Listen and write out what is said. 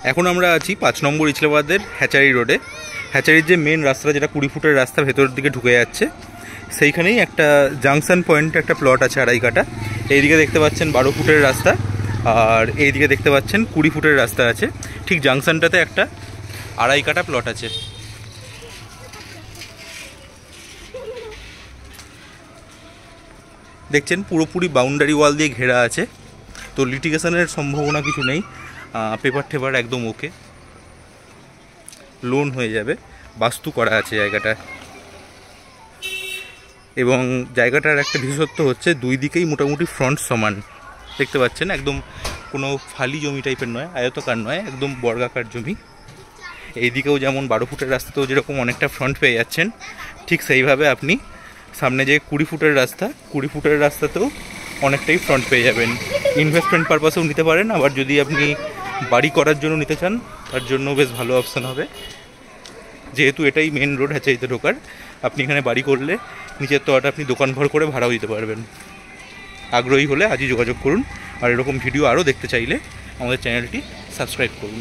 এখন আমরা আছি 5 নম্বর ইছলাবাদের হ্যাচারি রোডে। হ্যাচারির যে মেন রাস্তা, যেটা 20 ফুটের রাস্তা ভেতরের দিকে ঢুকে যাচ্ছে, সেইখানেই একটা জাংশন পয়েন্ট একটা প্লট আছে 2.5 কাঠা। এইদিকে দেখতে পাচ্ছেন 12 ফুটের রাস্তা, আর এইদিকে দেখতে পাচ্ছেন 20 ফুটের রাস্তা আছে। ঠিক জাংশনটাতে একটা 2.5 কাঠা প্লট আছে। দেখছেন পুরোপুরি বাউন্ডারি ওয়াল দিয়ে ঘেরা আছে, তো লিটিগেশনের সম্ভাবনা কিছু নেই। পেপার টেপার একদম ওকে, লোন হয়ে যাবে। বাস্তু করা আছে জায়গাটা, এবং জায়গাটার একটা বিশেষত্ব হচ্ছে 2 দিকেই মোটামুটি ফ্রন্ট সমান। দেখতে পাচ্ছেন একদম কোনো ফালি জমি টাইপের নয়, আয়তকার নয়, একদম বর্গাকার জমি। এইদিকেও যেমন 12 ফুটের রাস্তাতেও যেরকম অনেকটা ফ্রন্ট পেয়ে যাচ্ছেন, ঠিক সেইভাবে আপনি সামনে যে 20 ফুটের রাস্তা, 20 ফুটের রাস্তাতেও অনেকটাই ফ্রন্ট পেয়ে যাবেন। ইনভেস্টমেন্ট পারপাসেও নিতে পারেন, আবার যদি আপনি বাড়ি করার জন্য নিতে চান তার জন্য বেশ ভালো অপশান হবে। যেহেতু এটাই মেন রোড হ্যাচারিতে ঢোকার, আপনি এখানে বাড়ি করলে নিচের তলাটা আপনি দোকান ঘর করে ভাড়াও দিতে পারবেন। আগ্রহী হলে আজই যোগাযোগ করুন, আর এরকম ভিডিও আরও দেখতে চাইলে আমাদের চ্যানেলটি সাবস্ক্রাইব করুন।